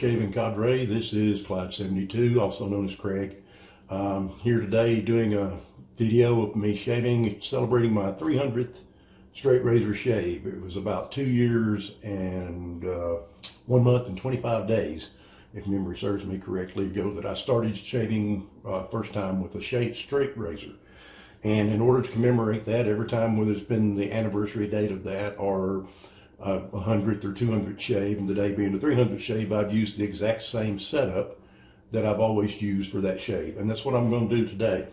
Shaving Cadre. This is Clyde72, also known as Craig. Here today doing a video of me shaving, celebrating my 300th straight razor shave. It was about 2 years and 1 month and 25 days, if memory serves me correctly, ago that I started shaving first time with a shaved straight razor. And in order to commemorate that, every time whether it's been the anniversary date of that or 100th or 200th shave, and the day being the 300th shave, I've used the exact same setup that I've always used for that shave. And that's what I'm going to do today.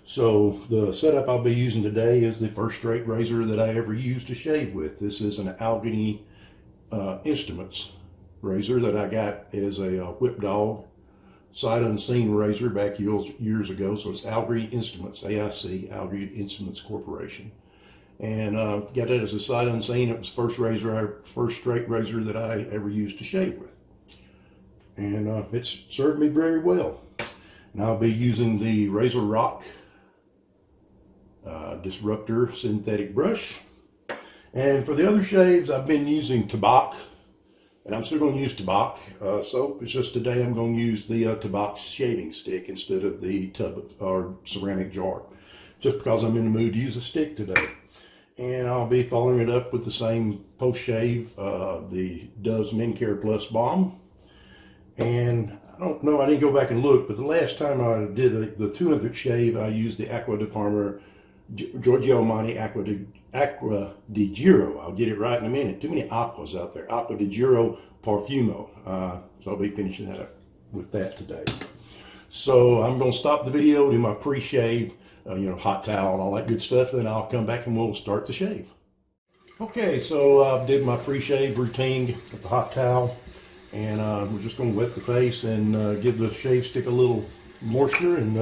So the setup I'll be using today is the first straight razor that I ever used to shave with. This is an Algany Instruments razor that I got as a whip dog sight unseen razor back years ago. So it's Algany Instruments, AIC, Algany Instruments Corporation. And got it as a sight unseen. It was first straight razor that I ever used to shave with. And it's served me very well. And I'll be using the RazoRock Disruptor synthetic brush. And for the other shaves, I've been using Tabac. And I'm still going to use Tabac soap. It's just today I'm going to use the Tabac shaving stick instead of the tub or ceramic jar. Just because I'm in the mood to use a stick today. And I'll be following it up with the same post-shave, the Dove's Men-Care Plus Balm. And I don't know, I didn't go back and look, but the last time I did the 200th shave, I used the Acqua di Parma Giorgio Armani Acqua di Giro. I'll get it right in a minute. Too many aquas out there. Acqua di Giro Parfumo. So I'll be finishing that up with that today. So I'm going to stop the video, do my pre-shave, hot towel and all that good stuff. Then I'll come back and we'll start the shave. Okay, so I did my pre-shave routine with the hot towel, and we're just going to wet the face and give the shave stick a little moisture and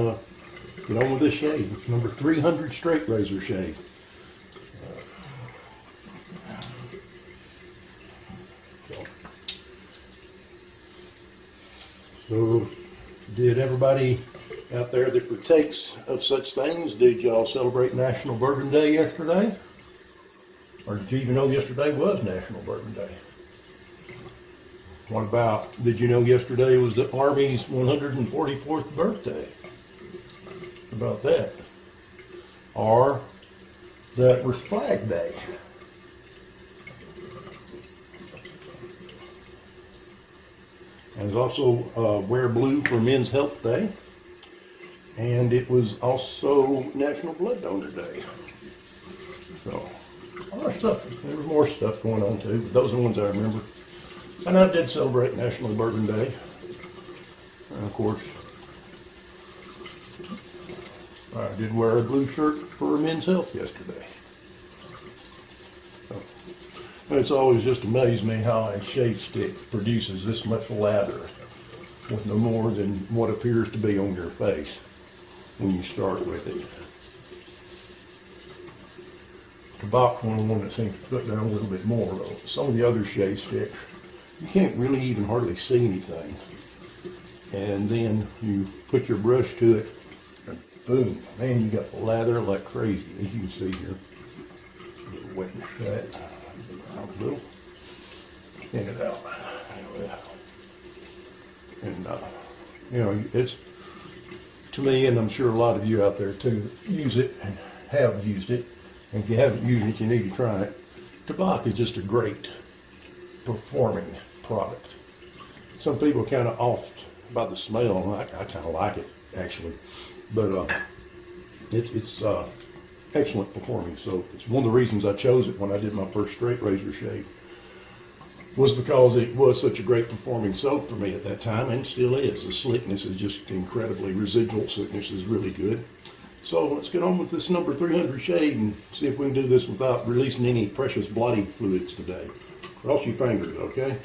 get on with this shave. It's number 300 straight razor shave. So did everybody out there that partakes of such things, did y'all celebrate National Bourbon Day yesterday? Or did you even know yesterday was National Bourbon Day? What about, did you know yesterday was the Army's 144th birthday? What about that? Or that was Flag Day. And there's also Wear Blue for Men's Health Day. And it was also National Blood Donor Day. So, all that stuff. There was more stuff going on too, but those are the ones I remember. And I did celebrate National Bourbon Day. And of course, I did wear a blue shirt for Men's Health yesterday. So, it's always just amazed me how a shave stick produces this much lather with no more than what appears to be on your face when you start with it. Tabac's one that seems to put down a little bit more though. Some of the other shave sticks, you can't really even hardly see anything. And then you put your brush to it and boom, man, you got lather like crazy, as you can see here. A little wet and shut. A little. Thin it out. And it's, to me, and I'm sure a lot of you out there too, use it and have used it. And if you haven't used it, you need to try it. Tabac is just a great performing product. Some people are kind of off by the smell, and I kind of like it actually. But it's excellent performing. So it's one of the reasons I chose it when I did my first straight razor shave. Was because it was such a great performing soap for me at that time, and still is. The slickness is just incredibly, residual slickness is really good. So let's get on with this number 300 shave and see if we can do this without releasing any precious bloody fluids today. Cross your fingers, okay?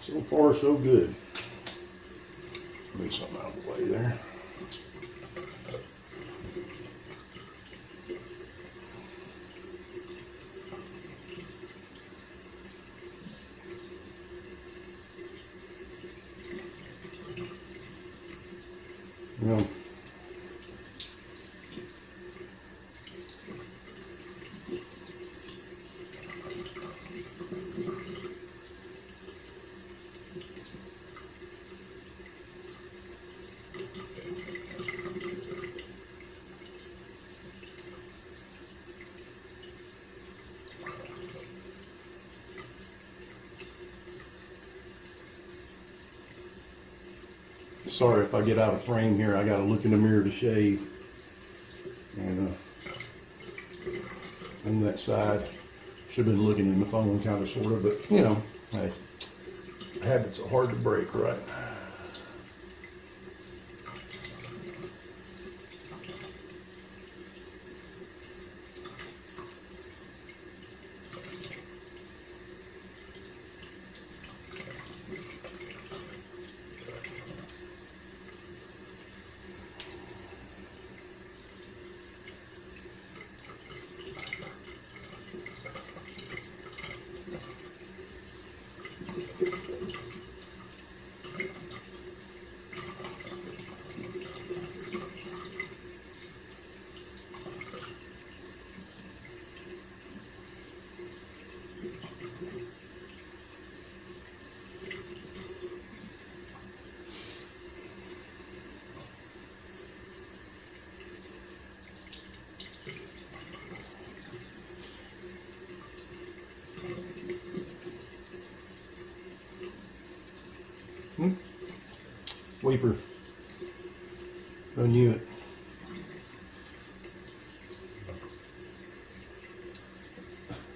So far, so good. Move something out of the way there. You know, sorry if I get out of frame here. I got to look in the mirror to shave. And on that side, should have been looking in the phone, kind of, sort of, but you know, hey, habits are hard to break, right? Weeper. I knew it.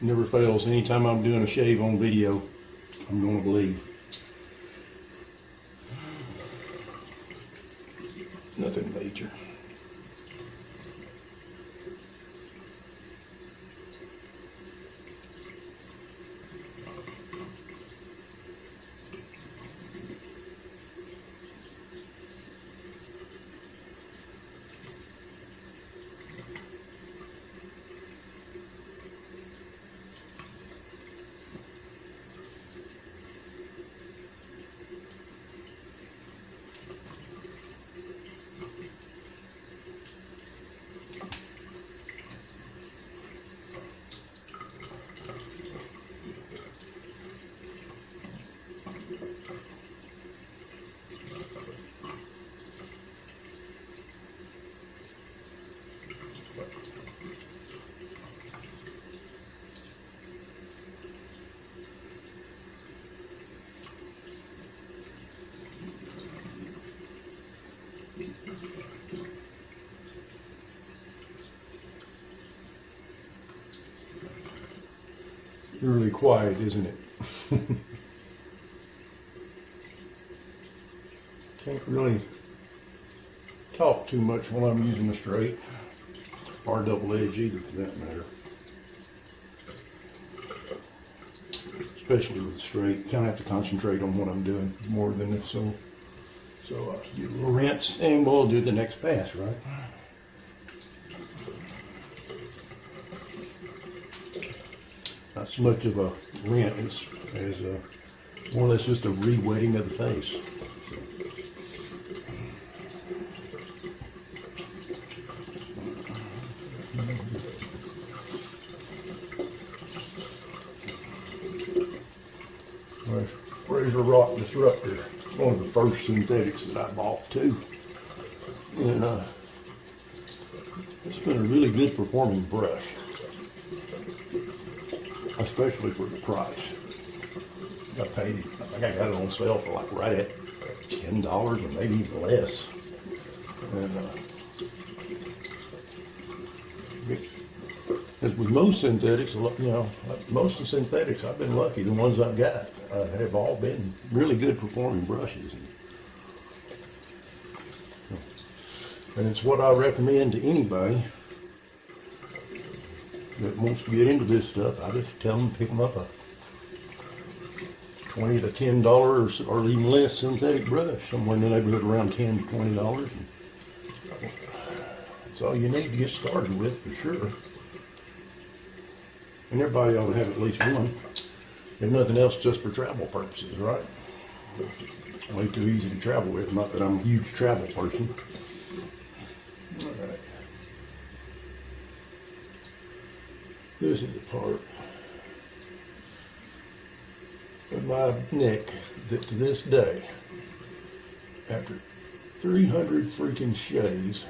Never fails. Anytime I'm doing a shave on video, I'm going to bleed. Nothing major. Really quiet, isn't it? Can't really talk too much while I'm using the straight, or double edge either for that matter. Especially with the straight, kind of have to concentrate on what I'm doing more than this. So do a little rinse and we'll do the next pass, right? Not so much of a rinse as more or less just a re-wetting of the face. Razor Rock Disruptor, one of the first synthetics that I bought too, and it's been a really good performing brush, especially for the price. I paid, I think I got it on sale for like right at $10 or maybe even less. And as with most synthetics, you know, most of the synthetics I've been lucky. The ones I've got have all been really good performing brushes. And it's what I recommend to anybody that wants to get into this stuff. I just tell them to pick them up a $20 to $10 or even less synthetic brush, somewhere in the neighborhood around $10 to $20. That's all you need to get started with, for sure. And everybody ought to have at least one. If nothing else, just for travel purposes, right? Way too easy to travel with. Not that I'm a huge travel person. All right. This is the part of my neck that to this day, after 300 freaking shaves,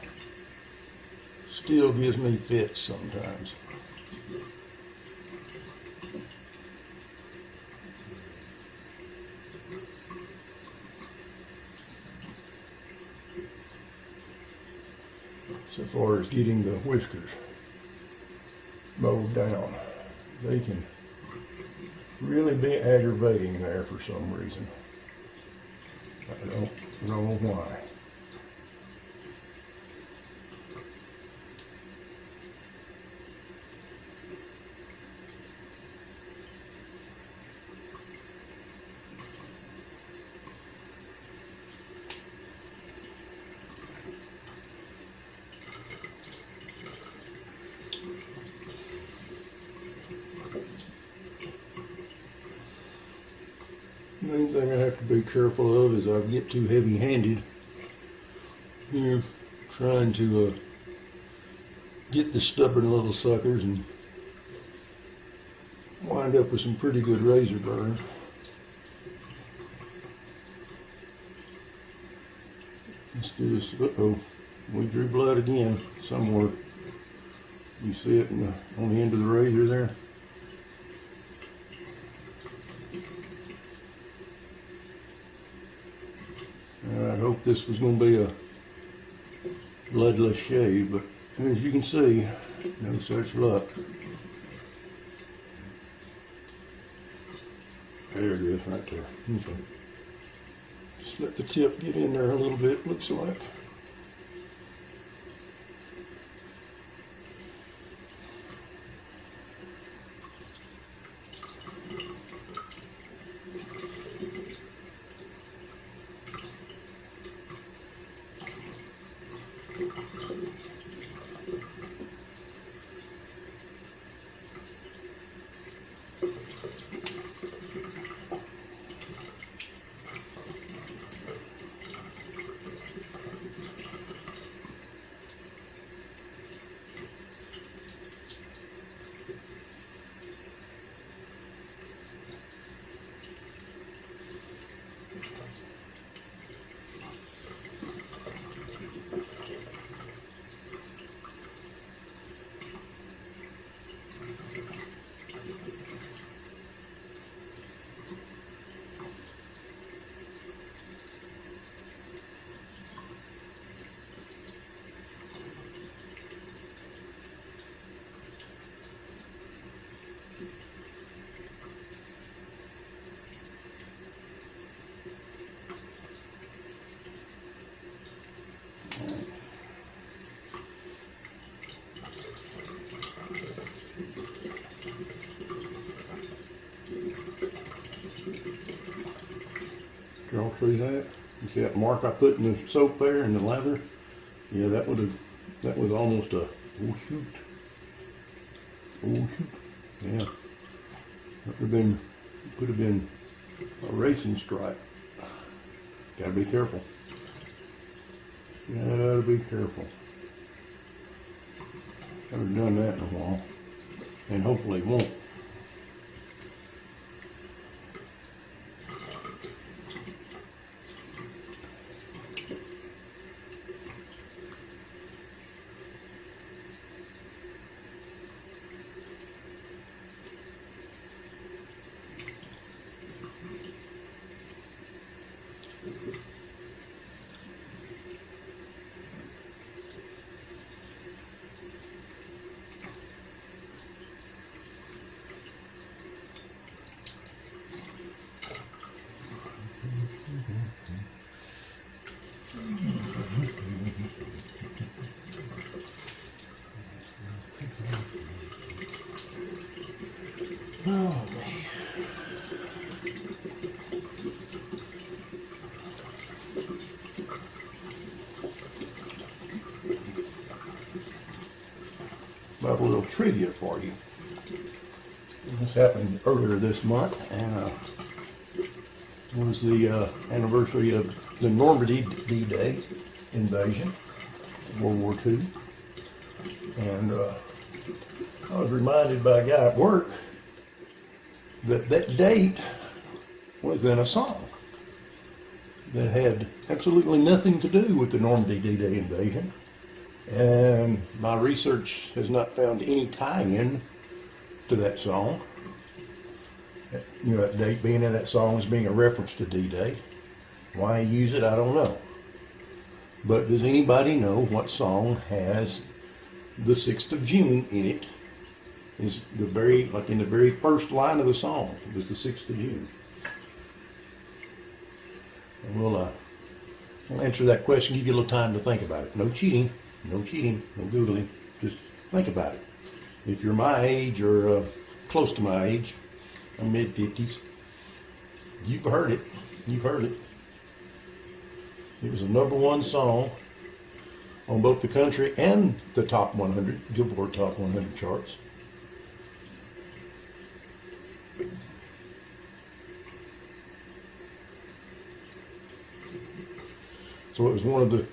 still gives me fits sometimes. So far as getting the whiskers mowed down, they can really be aggravating there for some reason. I don't know why. The main thing I have to be careful of is I get too heavy-handed here trying to get the stubborn little suckers and wind up with some pretty good razor burns. Let's do this. Uh-oh, we drew blood again somewhere. You see it on the end of the razor there? I hope this was going to be a bloodless shave, but as you can see, no such luck. There it is right there. Okay. Just let the tip get in there a little bit, looks like. Draw through that. You see that mark I put in the soap there in the leather? Yeah, that was almost a, oh shoot. Oh shoot. Yeah. That could have been a racing stripe. Gotta be careful. Gotta be careful. Haven't done that in a while. And hopefully won't. Oh man. I have a little trivia for you. This happened earlier this month, and was the anniversary of the Normandy D-Day invasion. World War II. And I was reminded by a guy at work that that date was in a song that had absolutely nothing to do with the Normandy D-Day invasion. And my research has not found any tie-in to that song. You know, that date being in that song as being a reference to D-Day. Why he used it, I don't know. But does anybody know what song has the 6th of June in it? Is the very, like in the very first line of the song, it was the 6th of June. And we'll answer that question, give you a little time to think about it. No cheating, no Googling, just think about it. If you're my age or close to my age, I'm mid-50s, you've heard it. It was a #1 song on both the country and the top 100, Billboard Top 100 charts. So it was one of the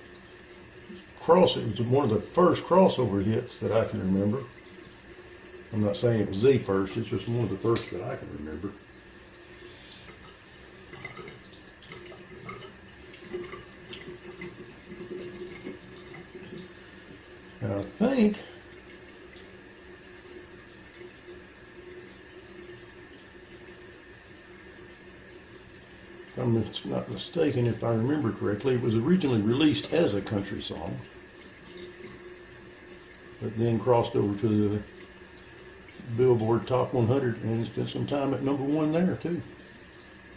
first crossover hits that I can remember. I'm not saying it was the first, it's just one of the first that I can remember. And I think if I'm not mistaken, if I remember correctly, it was originally released as a country song, but then crossed over to the Billboard Top 100 and spent some time at #1 there too,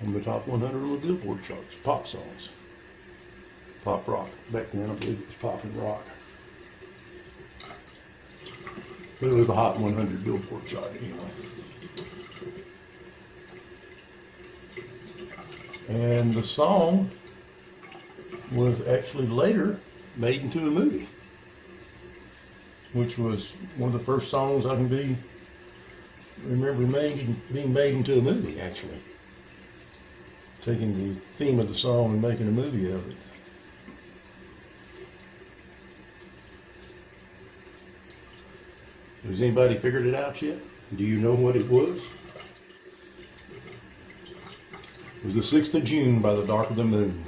on the Top 100 on the Billboard charts. Pop songs, pop rock. Back then, I believe it was pop and rock. But it was a Hot 100 Billboard chart anyway. And the song was actually later made into a movie, which was one of the first songs I can remember being made into a movie, actually. Taking the theme of the song and making a movie of it. Has anybody figured it out yet? Do you know what it was? It was the 6th of June by the Dark of the Moon.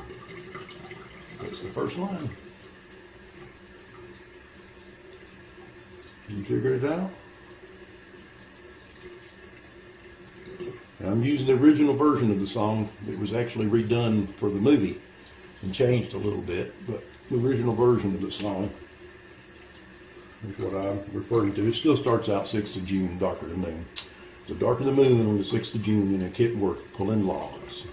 That's the first line. You figured it out? And I'm using the original version of the song. It was actually redone for the movie and changed a little bit, but the original version of the song is what I'm referring to. It still starts out 6th of June, Dark of the Moon. The Dark of the Moon on the 6th of June in a Kenworth pulling logs.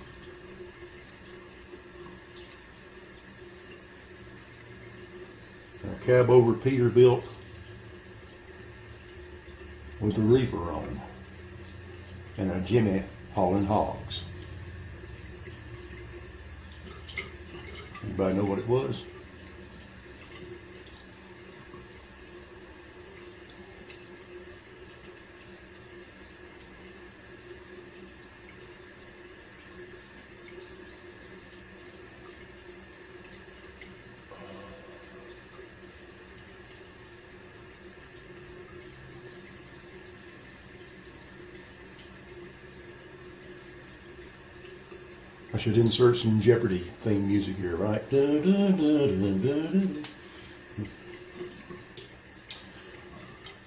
A cab over Peterbilt with a reefer on and a Jimmy hauling hogs. Anybody know what it was? I should insert some Jeopardy theme music here, right?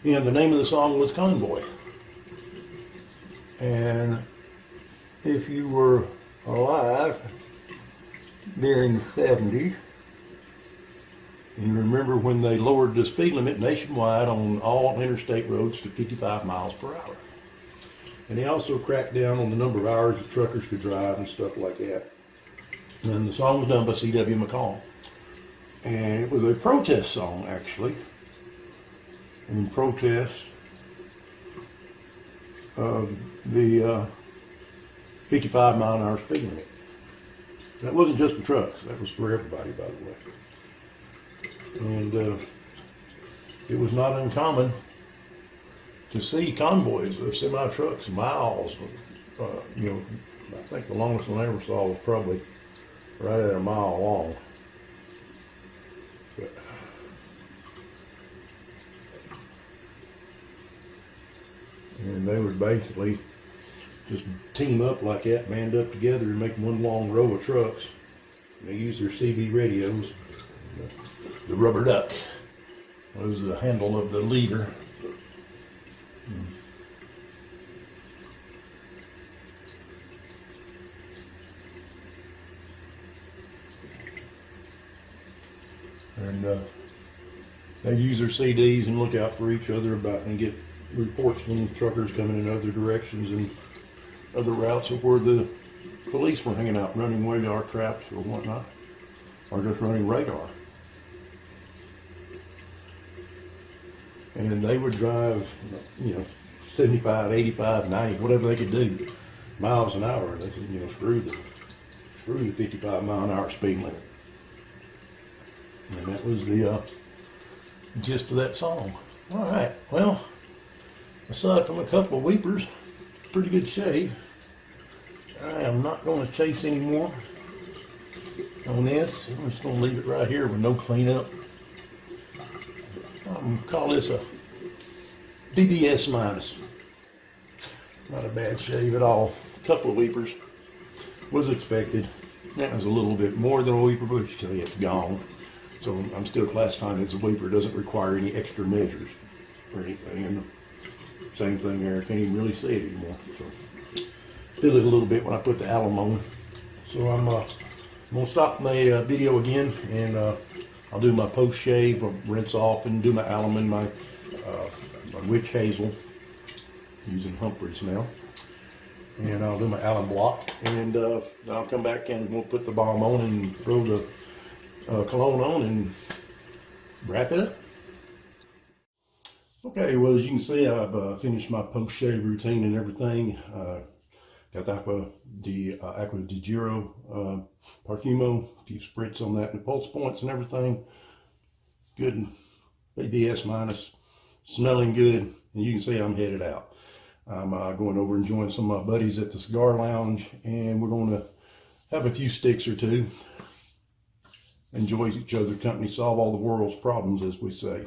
Yeah, the name of the song was Convoy. And if you were alive during the 70s, and you remember when they lowered the speed limit nationwide on all interstate roads to 55 miles per hour. And they also cracked down on the number of hours that truckers could drive and stuff like that. And the song was done by C.W. McCall. And it was a protest song, actually. In protest of the 55 mile an hour speed limit. That wasn't just for trucks. That was for everybody, by the way. And it was not uncommon to see convoys of semi-trucks, miles, you know, I think the longest one I ever saw was probably right at a mile long. But they would basically just team up like that, band up together and make one long row of trucks. They use their CB radios. The rubber duck was the handle of the leader. And they use their CDs and look out for each other and get reports from truckers coming in other directions and other routes of where the police were hanging out, running radar traps or whatnot, or just running radar. And they would drive, 75, 85, 90, whatever they could do, miles an hour. They could, screw the 55-mile-an-hour speed limit. And that was the gist of that song. All right, well, aside from a couple of weepers, pretty good shave. I am not going to chase anymore on this. I'm just going to leave it right here with no cleanup. I'm going to call this a BBS minus. Not a bad shave at all. A couple of weepers was expected. That was a little bit more than a weeper, but you tell you it's gone. So I'm still classifying it as a weeper. It doesn't require any extra measures or anything. And the same thing there. I can't even really see it anymore. So feel it a little bit when I put the alum on. So I'm going to stop my video again, and I'll do my post shave, I'll rinse off and do my alum and my witch hazel, using Humphreys now. And I'll do my alum block, and I'll come back and we'll put the balm on and throw the cologne on and wrap it up. Okay, well, as you can see, I've finished my post-shave routine and everything. Got the Acqua di Giro Parfumo, a few spritz on that, and the pulse points and everything. Good, BBS minus, smelling good, and you can see I'm headed out. I'm going over and join some of my buddies at the cigar lounge, and we're going to have a few sticks or two. Enjoy each other's company, solve all the world's problems, as we say.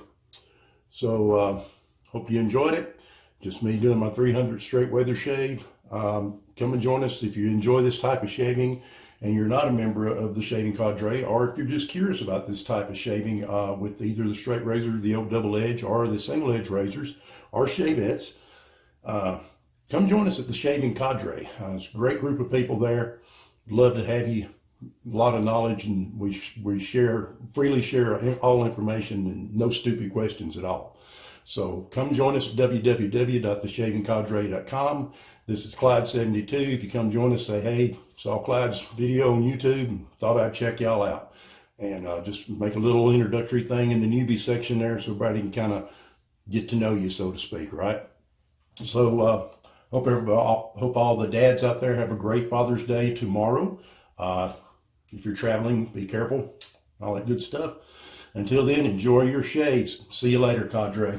So, hope you enjoyed it. Just me doing my 300 straight weather shave. Come and join us if you enjoy this type of shaving and you're not a member of the Shaving Cadre, or if you're just curious about this type of shaving with either the straight razor, the old double edge, or the single edge razors, or shavettes. Come join us at the Shaving Cadre. It's a great group of people there. Love to have you. A lot of knowledge, and we freely share all information and no stupid questions at all. So come join us at www.theshavingcadre.com. This is Clyde72. If you come join us, say, hey, saw Clyde's video on YouTube and thought I'd check y'all out. And just make a little introductory thing in the newbie section there so everybody can kind of get to know you, so to speak, right? So hope all the dads out there have a great Father's Day tomorrow. If you're traveling, be careful, all that good stuff. Until then, enjoy your shaves. See you later, Cadre.